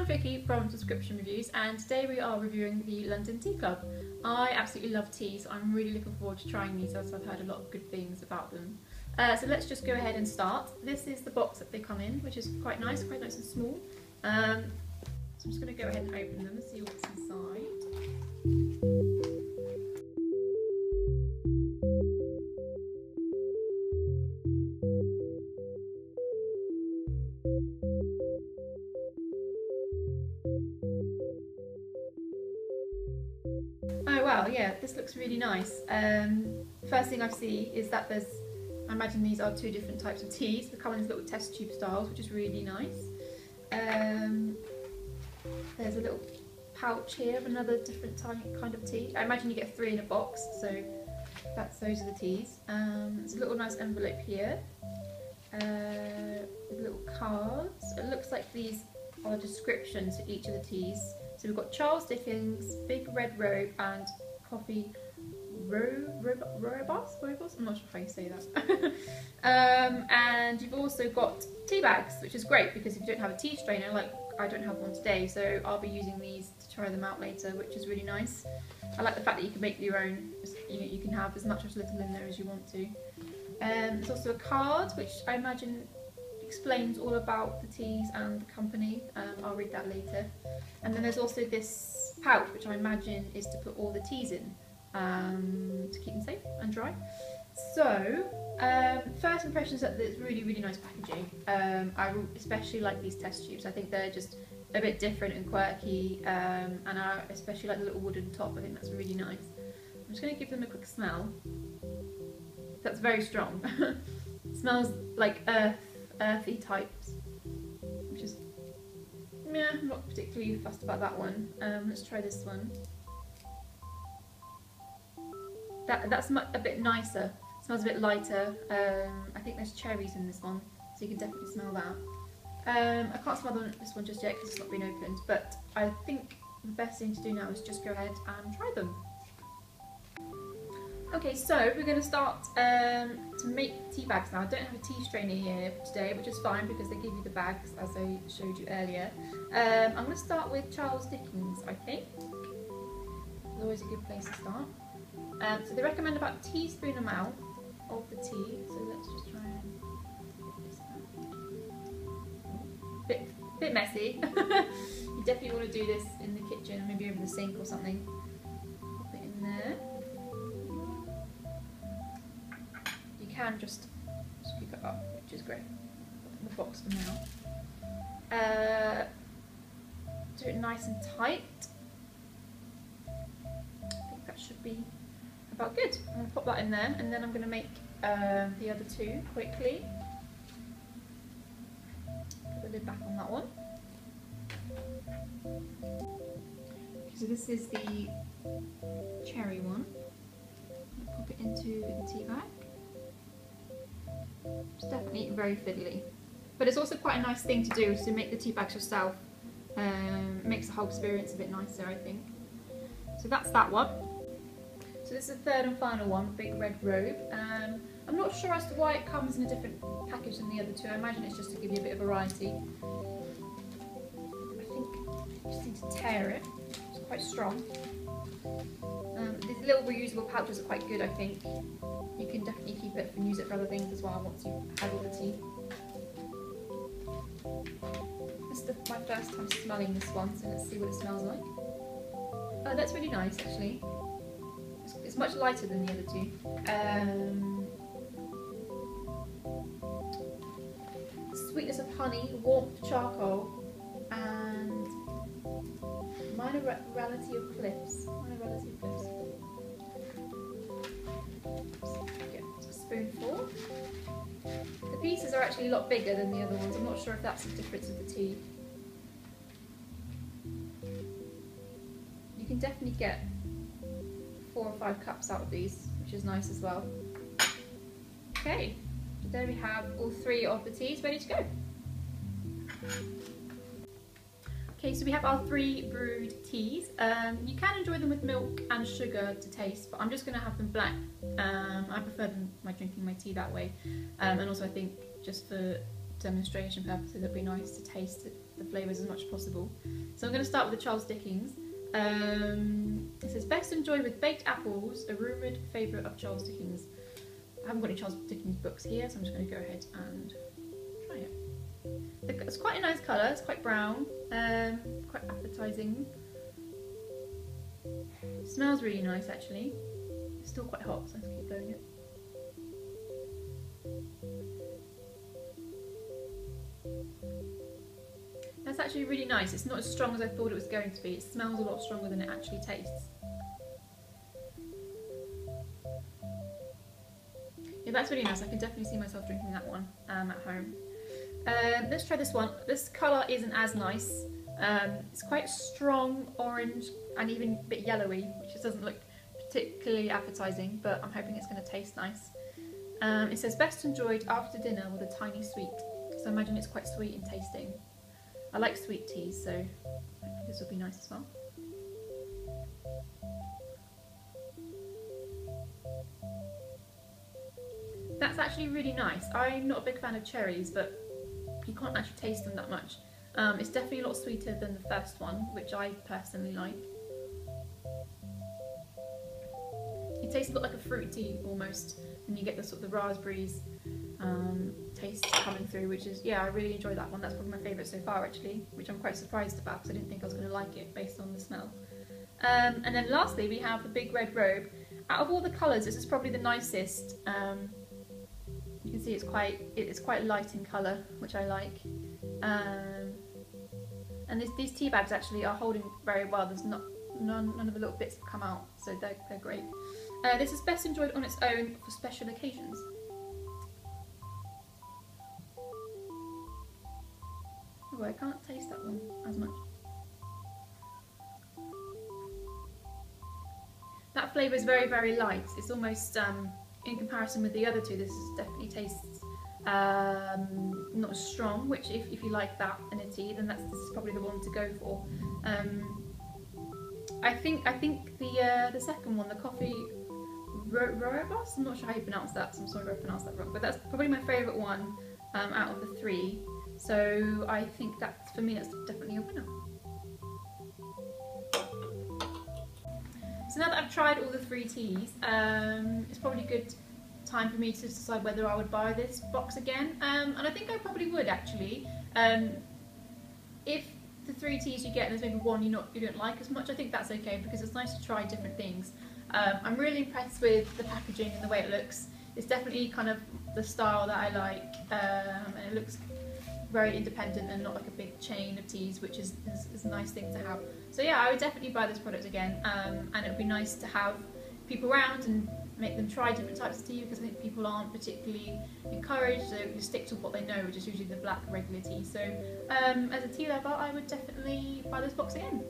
Vicky from Subscription Reviews, and today we are reviewing the London Tea Club. I absolutely love tea, so I'm really looking forward to trying these as I've heard a lot of good things about them. So let's just go ahead and start. This is the box that they come in, which is quite nice and small. So I'm just going to go ahead and open them and see what's inside. Oh wow, yeah, this looks really nice. First thing I see is that I imagine these are two different types of teas. They come in these little test tube styles, which is really nice. There's a little pouch here of another different kind of tea. I imagine you get 3 in a box, so those are the teas. There's a little nice envelope here with little cards. It looks like these are descriptions for each of the teas. So we've got Charles Dickens, Big Red Robe, and Coffee Rooibos? I'm not sure how you say that. And you've also got tea bags, which is great because if you don't have a tea strainer, like I don't have one today, so I'll be using these to try them out later, which is really nice. I like the fact that you can make your own. You can have as much or as little in there as you want to. There's also a card, which I imagine explains all about the teas and the company. I'll read that later. And then there's also this pouch, which I imagine is to put all the teas in to keep them safe and dry. So first impressions that it's really nice packaging. I especially like these test tubes. I think they're just a bit different and quirky, and I especially like the little wooden top. I think that's really nice. I'm just going to give them a quick smell. That's very strong. It smells like earthy types, which is, yeah, I'm not particularly fussed about that one. Let's try this one. That's a bit nicer. It smells a bit lighter. I think there's cherries in this one, so you can definitely smell that. I can't smell this one just yet because it's not been opened, but I think the best thing to do now is just go ahead and try them. Okay, so we're going to start to make tea bags now. I don't have a tea strainer here today, which is fine because they give you the bags as I showed you earlier. I'm going to start with Charles Dickens, I think. It's always a good place to start. So they recommend about a teaspoon amount of the tea. So let's just try and get this out. Bit messy. You definitely want to do this in the kitchen, maybe over the sink or something. Pop it in there. You can just scoop it up, which is great. Put it in the box for now. Do it nice and tight. I think that should be about good. I'm going to pop that in there, and then I'm going to make the other two quickly. Put the lid back on that one. So this is the cherry one. Pop it into the tea bag. It's definitely very fiddly, but it's also quite a nice thing to do to make the tea bags yourself. It makes the whole experience a bit nicer, I think. So that's that one. So this is the third and final one, Big Red Robe. I'm not sure as to why it comes in a different package than the other two. I imagine it's just to give you a bit of variety. I think you just need to tear it. It's quite strong. These little reusable pouches are quite good, I think. You can definitely keep it and use it for other things as well once you've had all the tea. This is my first time smelling this one, so let's see what it smells like. Oh, that's really nice actually. It's much lighter than the other two. Sweetness of honey, warmth of charcoal, and minerality of cliffs. Get a spoonful. The pieces are actually a lot bigger than the other ones. I'm not sure if that's the difference of the tea. You can definitely get 4 or 5 cups out of these, which is nice as well. Okay, so there we have all 3 of the teas ready to go. Okay, so we have our 3 brewed teas. You can enjoy them with milk and sugar to taste, but I'm just going to have them black. I prefer drinking my tea that way, and also I think just for demonstration purposes it'd be nice to taste it the flavours as much as possible. So I'm going to start with the Charles Dickens. It says, best enjoyed with baked apples, a rumoured favourite of Charles Dickens. I haven't got any Charles Dickens books here, so I'm just going to go ahead and try it. It's quite a nice colour, it's quite brown, quite appetising. It smells really nice actually. It's still quite hot, so let's keep blowing it. That's actually really nice. It's not as strong as I thought it was going to be. It smells a lot stronger than it actually tastes. Yeah, that's really nice. I can definitely see myself drinking that one at home. Let's try this one. This colour isn't as nice. It's quite strong orange and even a bit yellowy, which just doesn't look particularly appetising, but I'm hoping it's going to taste nice. It says best enjoyed after dinner with a tiny sweet. So I imagine it's quite sweet in tasting. I like sweet teas, so hopefully this will be nice as well. That's actually really nice. I'm not a big fan of cherries, but you can't actually taste them that much. It's definitely a lot sweeter than the first one, which I personally like. It tastes a bit like a fruit tea almost, and you get the sort of the raspberries taste coming through, which is, yeah, I really enjoy that one. That's probably my favourite so far actually, which I'm quite surprised about because I didn't think I was going to like it based on the smell. And then lastly we have the Big Red Robe. Out of all the colours, this is probably the nicest. You can see it's quite light in colour, which I like. And these tea bags actually are holding very well. There's none of the little bits have come out, so they're great. This is best enjoyed on its own for special occasions. Oh, I can't taste that one as much. That flavour is very, very light. It's almost, in comparison with the other two, this definitely tastes not as strong, which if you like that in a tea, then this is probably the one to go for. I think the second one, the coffee Roibos, I'm not sure how you pronounce that, so I'm sorry if I pronounced that wrong, but that's probably my favourite one out of the three. So I think that, for me, that's definitely a winner. So now that I've tried all the three teas, it's probably a good time for me to decide whether I would buy this box again. And I think I probably would actually. If the three teas you get and there's maybe one you don't like as much, I think that's okay because it's nice to try different things. I'm really impressed with the packaging and the way it looks. It's definitely kind of the style that I like, and it looks very independent and not like a big chain of teas, which is a nice thing to have. So yeah, I would definitely buy this product again, and it would be nice to have people around and make them try different types of tea, because I think people aren't particularly encouraged, so you stick to what they know, which is usually the black regular tea. So as a tea lover, I would definitely buy this box again.